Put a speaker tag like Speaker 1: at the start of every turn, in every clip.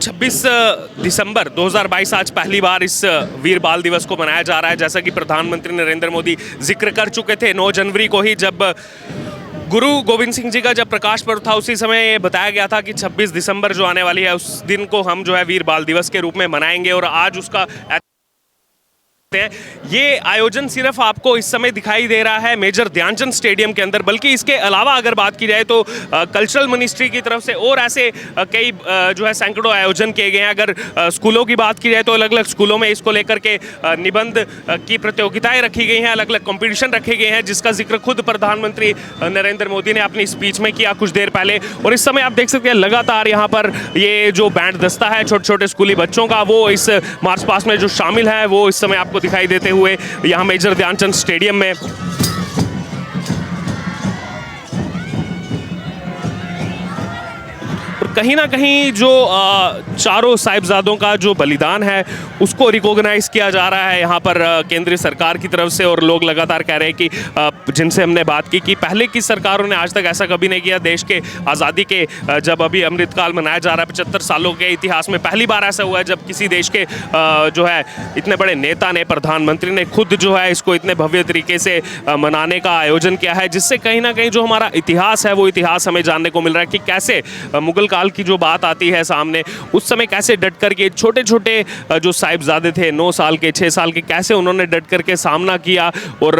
Speaker 1: 26 दिसंबर 2022 आज पहली बार इस वीर बाल दिवस को मनाया जा रहा है। जैसा कि प्रधानमंत्री नरेंद्र मोदी जिक्र कर चुके थे 9 जनवरी को ही, जब गुरु गोविंद सिंह जी का जब प्रकाश पर्व था, उसी समय ये बताया गया था कि 26 दिसंबर जो आने वाली है उस दिन को हम जो है वीर बाल दिवस के रूप में मनाएंगे। और आज उसका ये आयोजन सिर्फ आपको इस समय दिखाई दे रहा है मेजर ध्यानचंद स्टेडियम के अंदर, बल्कि इसके अलावा अगर बात की जाए तो कल्चरल मिनिस्ट्री की तरफ से और ऐसे कई जो है सैकड़ों आयोजन किए गए हैं। अगर स्कूलों की बात की जाए तो अलग अलग स्कूलों में इसको लेकर के निबंध की प्रतियोगिताएं रखी गई हैं, अलग अलग कॉम्पिटिशन रखे गए हैं, जिसका जिक्र खुद प्रधानमंत्री नरेंद्र मोदी ने अपनी स्पीच में किया कुछ देर पहले। और इस समय आप देख सकते हैं लगातार यहाँ पर ये जो बैंड दस्ता है छोटे छोटे स्कूली बच्चों का, वो इस मार्च पास्ट में जो शामिल है वो इस समय आपको दिखाई देते हुए यहां मेजर ध्यानचंद स्टेडियम में। कहीं ना कहीं जो चारों साहिबजादों का जो बलिदान है उसको रिकॉग्नाइज किया जा रहा है यहाँ पर केंद्रीय सरकार की तरफ से। और लोग लगातार कह रहे हैं कि जिनसे हमने बात की कि पहले की सरकारों ने आज तक ऐसा कभी नहीं किया। देश के आज़ादी के जब अभी अमृतकाल मनाया जा रहा है 75 सालों के इतिहास में पहली बार ऐसा हुआ है जब किसी देश के जो है इतने बड़े नेता ने, प्रधानमंत्री ने खुद जो है इसको इतने भव्य तरीके से मनाने का आयोजन किया है, जिससे कहीं ना कहीं जो हमारा इतिहास है वो इतिहास हमें जानने को मिल रहा है कि कैसे मुगल काल की जो बात आती है सामने, उस समय कैसे डट करके छोटे छोटे जो साहिबजादे थे 9 साल के 6 साल के, कैसे उन्होंने डट करके सामना किया और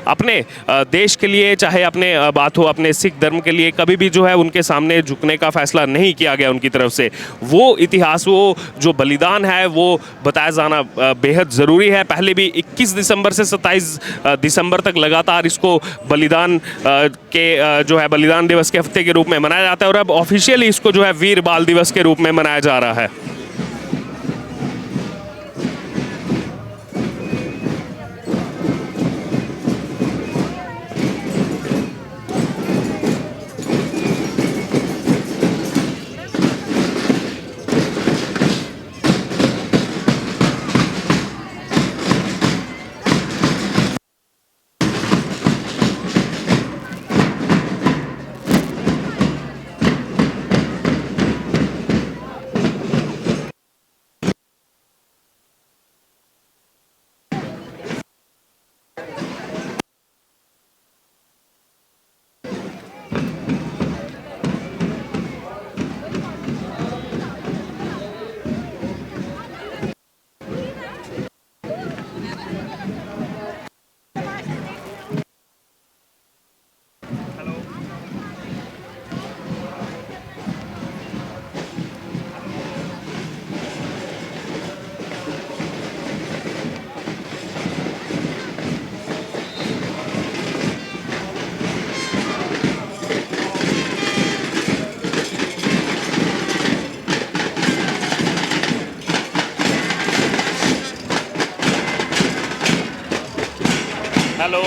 Speaker 1: अपने देश के लिए, चाहे अपने बात हो अपने सिख धर्म के लिए, कभी भी जो है उनके सामने झुकने का फैसला नहीं किया गया उनकी तरफ से। वो इतिहास, वो जो बलिदान है वो बताया जाना बेहद ज़रूरी है। पहले भी 21 दिसंबर से 27 दिसंबर तक लगातार इसको बलिदान के जो है बलिदान दिवस के हफ्ते के रूप में मनाया जाता है, और अब ऑफिशियली इसको जो है वीर बाल दिवस के रूप में मनाया जा रहा है। हेलो,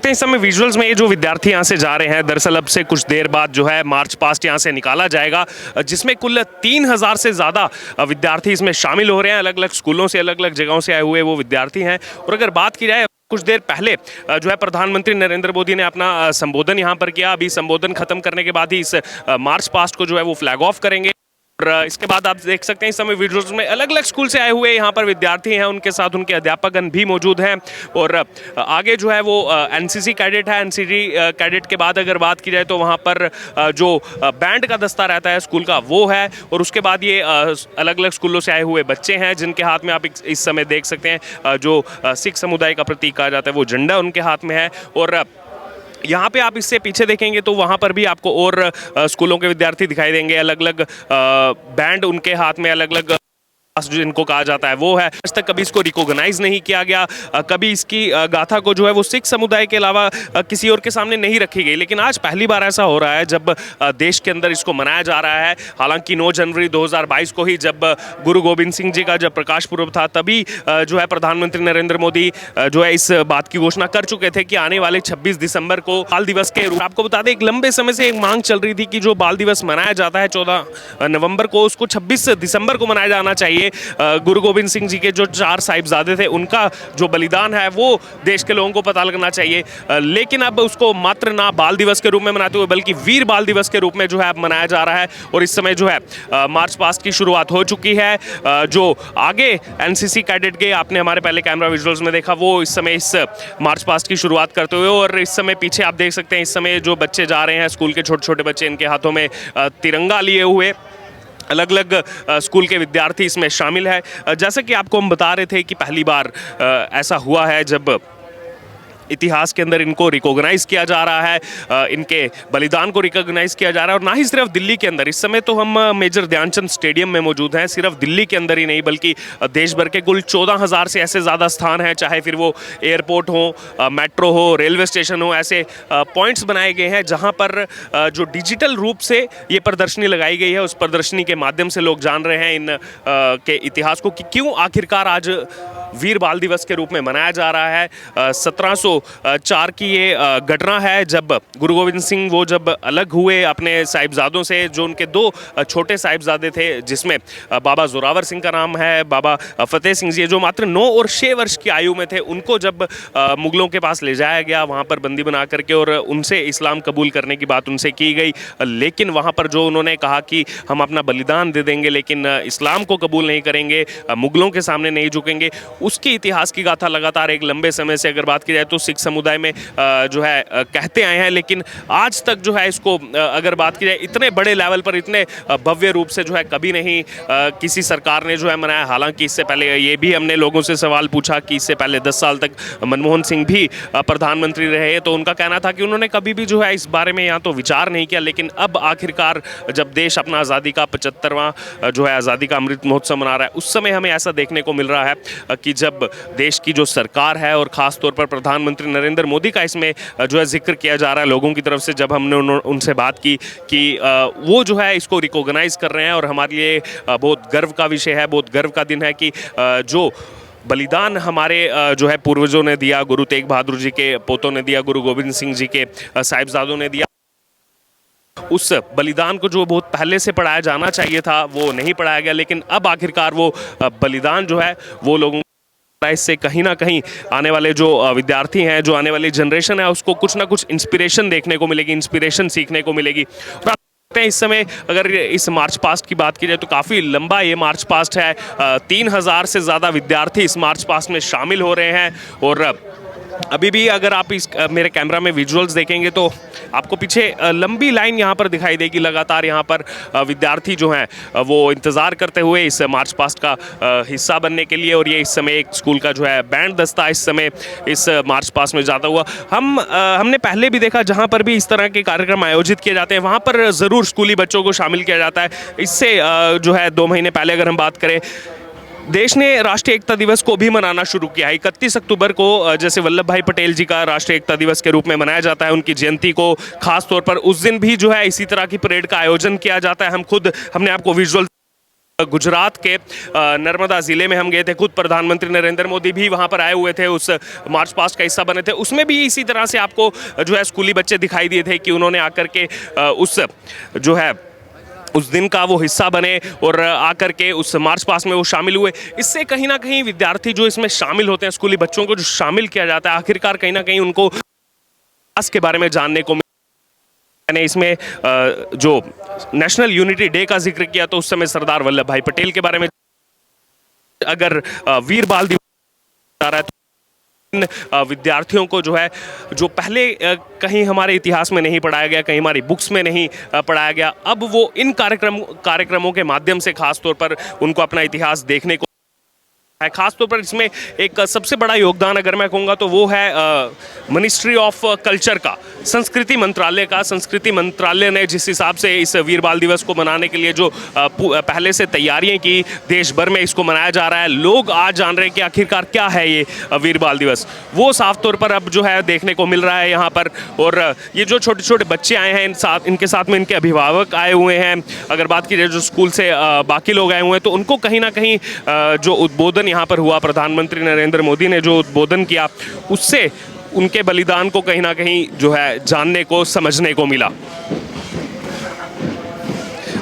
Speaker 1: इस समय विजुअल्स में ये जो विद्यार्थी यहाँ से जा रहे हैं, दरअसल अब से कुछ देर बाद जो है मार्च पास्ट यहाँ से निकाला जाएगा, जिसमें कुल 3000 से ज़्यादा विद्यार्थी इसमें शामिल हो रहे हैं। अलग अलग स्कूलों से, अलग अलग जगहों से आए हुए वो विद्यार्थी हैं। और अगर बात की जाए, कुछ देर पहले जो है प्रधानमंत्री नरेंद्र मोदी ने अपना संबोधन यहाँ पर किया। अभी संबोधन खत्म करने के बाद ही इस मार्च पास्ट को जो है वो फ्लैग ऑफ करेंगे। और इसके बाद आप देख सकते हैं इस समय वीडियोस में अलग अलग स्कूल से आए हुए यहाँ पर विद्यार्थी हैं, उनके साथ उनके अध्यापकगण भी मौजूद हैं। और आगे जो है वो एनसीसी कैडेट है। एनसीसी कैडेट के बाद अगर बात की जाए तो वहाँ पर जो बैंड का दस्ता रहता है स्कूल का वो है। और उसके बाद ये अलग अलग स्कूलों से आए हुए बच्चे हैं जिनके हाथ में आप इस समय देख सकते हैं जो सिख समुदाय का प्रतीक कहा जाता है वो झंडा उनके हाथ में है। और यहाँ पे आप इससे पीछे देखेंगे तो वहाँ पर भी आपको और स्कूलों के विद्यार्थी दिखाई देंगे, अलग अलग बैंड उनके हाथ में, अलग अलग जो इनको कहा जाता है वो है। आज तक कभी इसको रिकॉग्नाइज नहीं किया गया, कभी इसकी गाथा को जो है वो सिख समुदाय के अलावा किसी और के सामने नहीं रखी गई, लेकिन आज पहली बार ऐसा हो रहा है जब देश के अंदर इसको मनाया जा रहा है। हालांकि 9 जनवरी 2022 को ही जब गुरु गोविंद सिंह जी का जब प्रकाश पुरब था, तभी जो है प्रधानमंत्री नरेंद्र मोदी जो है इस बात की घोषणा कर चुके थे कि आने वाले 26 दिसंबर को बाल दिवस के रूप। आपको बता दें, एक लंबे समय से एक मांग चल रही थी कि जो बाल दिवस मनाया जाता है 14 नवंबर को, उसको 26 दिसंबर को मनाया जाना चाहिए। गुरु गोविंद सिंह जी के जो 4 साहिबजादे थे, उनका जो बलिदान है वो देश के लोगों को पता लगना चाहिए। लेकिन अब उसको मात्र ना बाल दिवस के रूप में मनाते हुए बल्कि वीर बाल दिवस के रूप में जो है अब मनाया जा रहा है। और इस समय जो है मार्च पास्ट की शुरुआत हो चुकी है। जो आगे एनसीसी कैडेट के आपने हमारे पहले कैमरा विजुअल्स में देखा, वो इस समय इस मार्च पास्ट की शुरुआत करते हुए, और इस समय पीछे आप देख सकते हैं इस समय जो बच्चे जा रहे हैं, स्कूल के छोटे छोटे बच्चे, इनके हाथों में तिरंगा लिए हुए अलग अलग स्कूल के विद्यार्थी इसमें शामिल है। जैसा कि आपको हम बता रहे थे कि पहली बार ऐसा हुआ है जब इतिहास के अंदर इनको रिकॉग्नाइज किया जा रहा है, इनके बलिदान को रिकॉग्नाइज किया जा रहा है। और ना ही सिर्फ दिल्ली के अंदर, इस समय तो हम मेजर ध्यानचंद स्टेडियम में मौजूद हैं, सिर्फ दिल्ली के अंदर ही नहीं बल्कि देश भर के कुल 14,000 से ऐसे ज़्यादा स्थान हैं, चाहे फिर वो एयरपोर्ट हो, मेट्रो हो, रेलवे स्टेशन हो, ऐसे पॉइंट्स बनाए गए हैं जहाँ पर जो डिजिटल रूप से ये प्रदर्शनी लगाई गई है, उस प्रदर्शनी के माध्यम से लोग जान रहे हैं इन के इतिहास को कि क्यों आखिरकार आज वीर बाल दिवस के रूप में मनाया जा रहा है। 1704 की ये घटना है जब गुरु गोविंद सिंह वो जब अलग हुए अपने साहिबजादों से, जो उनके 2 छोटे साहिबजादे थे, जिसमें बाबा जोरावर सिंह का नाम है, बाबा फतेह सिंह जी, जो मात्र 9 और 6 वर्ष की आयु में थे, उनको जब मुगलों के पास ले जाया गया, वहाँ पर बंदी बना करके, और उनसे इस्लाम कबूल करने की बात उनसे की गई। लेकिन वहाँ पर जो उन्होंने कहा कि हम अपना बलिदान दे देंगे लेकिन इस्लाम को कबूल नहीं करेंगे, मुगलों के सामने नहीं झुकेंगे, उसकी इतिहास की गाथा लगातार एक लंबे समय से अगर बात की जाए तो सिख समुदाय में जो है कहते आए हैं। लेकिन आज तक जो है इसको अगर बात की जाए इतने बड़े लेवल पर, इतने भव्य रूप से जो है कभी नहीं किसी सरकार ने जो है मनाया। हालांकि इससे पहले ये भी हमने लोगों से सवाल पूछा कि इससे पहले 10 साल तक मनमोहन सिंह भी प्रधानमंत्री रहे, तो उनका कहना था कि उन्होंने कभी भी जो है इस बारे में या तो विचार नहीं किया। लेकिन अब आखिरकार जब देश अपना आज़ादी का 75वां जो है आज़ादी का अमृत महोत्सव मना रहा है, उस समय हमें ऐसा देखने को मिल रहा है कि जब देश की जो सरकार है और ख़ास तौर पर प्रधानमंत्री नरेंद्र मोदी का इसमें जो है जिक्र किया जा रहा है लोगों की तरफ से, जब हमने उनसे बात की कि वो जो है इसको रिकॉग्नाइज कर रहे हैं और हमारे लिए बहुत गर्व का विषय है, बहुत गर्व का दिन है कि जो बलिदान हमारे जो है पूर्वजों ने दिया, गुरु तेग बहादुर जी के पोतों ने दिया, गुरु गोविंद सिंह जी के साहिबजादों ने दिया, उस बलिदान को जो बहुत पहले से पढ़ाया जाना चाहिए था वो नहीं पढ़ाया गया। लेकिन अब आखिरकार वो बलिदान जो है वो लोगों, इससे कहीं ना कहीं आने वाले जो विद्यार्थी हैं, जो आने वाली जनरेशन है, उसको कुछ ना कुछ इंस्पिरेशन देखने को मिलेगी, इंस्पिरेशन सीखने को मिलेगी। और इस समय अगर इस मार्च पास्ट की बात की जाए तो काफ़ी लंबा ये मार्च पास्ट है। 3000 से ज़्यादा विद्यार्थी इस मार्च पास्ट में शामिल हो रहे हैं। और अभी भी अगर आप इस मेरे कैमरा में विजुअल्स देखेंगे तो आपको पीछे लंबी लाइन यहाँ पर दिखाई देगी। लगातार यहाँ पर विद्यार्थी जो हैं वो इंतज़ार करते हुए इस मार्च पास्ट का हिस्सा बनने के लिए। और ये इस समय एक स्कूल का जो है बैंड दस्ता इस समय इस मार्च पास्ट में जाता हुआ हमने पहले भी देखा, जहाँ पर भी इस तरह के कार्यक्रम आयोजित किए जाते हैं वहाँ पर ज़रूर स्कूली बच्चों को शामिल किया जाता है। इससे जो है 2 महीने पहले अगर हम बात करें, देश ने राष्ट्रीय एकता दिवस को भी मनाना शुरू किया है। 31 अक्टूबर को जैसे वल्लभ भाई पटेल जी का राष्ट्रीय एकता दिवस के रूप में मनाया जाता है, उनकी जयंती को खास तौर पर उस दिन भी जो है इसी तरह की परेड का आयोजन किया जाता है। हमने आपको विजुअल गुजरात के नर्मदा ज़िले में हम गए थे, खुद प्रधानमंत्री नरेंद्र मोदी भी वहाँ पर आए हुए थे, उस मार्च पास्ट का हिस्सा बने थे। उसमें भी इसी तरह से आपको जो है स्कूली बच्चे दिखाई दिए थे कि उन्होंने आकर के उस जो है उस दिन का वो हिस्सा बने और आकर के उस मार्च पास्ट में वो शामिल हुए। इससे कहीं ना कहीं विद्यार्थी जो इसमें शामिल होते हैं, स्कूली बच्चों को जो शामिल किया जाता है, आखिरकार कहीं ना कहीं उनको इतिहास के बारे में जानने को। मैंने इसमें जो नेशनल यूनिटी डे का जिक्र किया तो उस समय सरदार वल्लभ भाई पटेल के बारे में, अगर वीर बाल दिवस आ रहा है तो विद्यार्थियों को जो है जो पहले कहीं हमारे इतिहास में नहीं पढ़ाया गया, कहीं हमारी बुक्स में नहीं पढ़ाया गया, अब वो इन कार्यक्रमों के माध्यम से खास तौर पर उनको अपना इतिहास देखने को है। खासतौर पर इसमें एक सबसे बड़ा योगदान अगर मैं कहूँगा तो वो है मिनिस्ट्री ऑफ कल्चर का, संस्कृति मंत्रालय का। संस्कृति मंत्रालय ने जिस हिसाब से इस वीर बाल दिवस को मनाने के लिए जो पहले से तैयारियां की, देश भर में इसको मनाया जा रहा है, लोग आज जान रहे हैं कि आखिरकार क्या है ये वीर बाल दिवस, वो साफ तौर पर अब जो है देखने को मिल रहा है यहाँ पर। और ये जो छोटे छोटे बच्चे आए हैं, इनके साथ में इनके अभिभावक आए हुए हैं, अगर बात की जाए जो स्कूल से बाकी लोग आए हुए हैं, तो उनको कहीं ना कहीं जो उद्बोधन यहाँ पर हुआ, प्रधानमंत्री नरेंद्र मोदी ने जो उद्बोधन किया, उससे उनके बलिदान को कहीं ना कहीं जो है जानने को, समझने को मिला।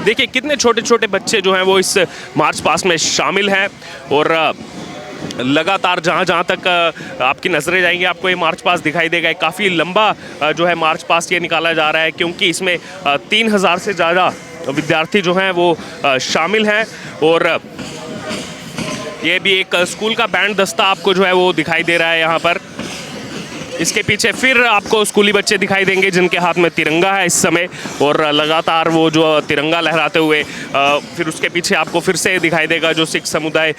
Speaker 1: देखिए कितने छोटे छोटे बच्चे जो हैं वो इस मार्च पास्ट में शामिल हैं और लगातार जहाँ जहाँ तक आपकी नज़रें जाएंगी आपको ये मार्च पास्ट दिखाई देगा। काफ़ी लंबा जो है मार्च पास्ट ये निकाला जा रहा है, क्योंकि इसमें 3000 से ज़्यादा विद्यार्थी जो हैं वो शामिल हैं। और ये भी एक स्कूल का बैंड दस्ता आपको जो है वो दिखाई दे रहा है यहाँ पर। इसके पीछे फिर आपको स्कूली बच्चे दिखाई देंगे जिनके हाथ में तिरंगा है इस समय, और लगातार वो जो तिरंगा लहराते हुए, फिर उसके पीछे आपको फिर से दिखाई देगा जो सिख समुदाय।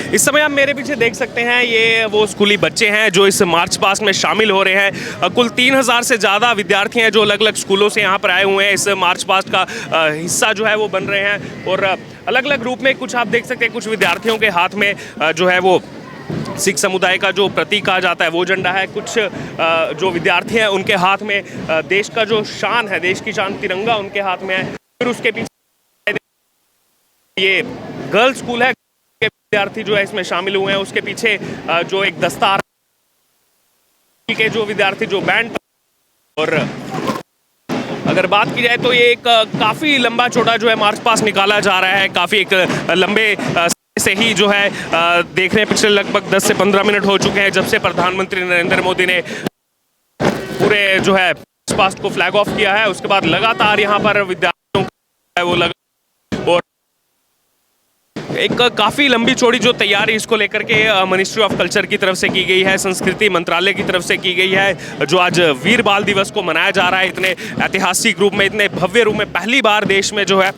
Speaker 1: इस समय आप मेरे पीछे देख सकते हैं, ये वो स्कूली बच्चे हैं जो इस मार्च पास्ट में शामिल हो रहे हैं। कुल 3000 से ज़्यादा विद्यार्थी हैं जो अलग अलग स्कूलों से यहाँ पर आए हुए हैं, इस मार्च पास्ट का हिस्सा जो है वो बन रहे हैं। और अलग अलग रूप में कुछ आप देख सकते हैं, कुछ विद्यार्थियों के हाथ में जो है वो सिख समुदाय का जो प्रतीक कहा जाता है वो झंडा है। कुछ जो विद्यार्थी हैं उनके हाथ में देश का जो शान है, देश की शान तिरंगा उनके हाथ में है। फिर उसके पीछे ये गर्ल्स स्कूल है, विद्यार्थी जो है इसमें शामिल हुए हैं। उसके पीछे जो एक दस्ता के जो विद्यार्थी जो बैंड। और अगर बात की जाए तो ये एक काफ़ी लंबा चौड़ा जो है मार्च पास्ट निकाला जा रहा है। काफ़ी एक लंबे से ही जो है देख रहे हैं, पिछले लगभग 10 से 15 मिनट हो चुके हैं जब से प्रधानमंत्री नरेंद्र मोदी ने पूरे जो है मार्च पास्ट को फ्लैग ऑफ किया है। उसके बाद लगातार यहाँ पर विद्यार्थियों का वो लगा, और एक काफ़ी लंबी चौड़ी जो तैयारी इसको लेकर के मिनिस्ट्री ऑफ कल्चर की तरफ से की गई है, संस्कृति मंत्रालय की तरफ से की गई है, जो आज वीर बाल दिवस को मनाया जा रहा है इतने ऐतिहासिक रूप में, इतने भव्य रूप में। पहली बार देश में जो है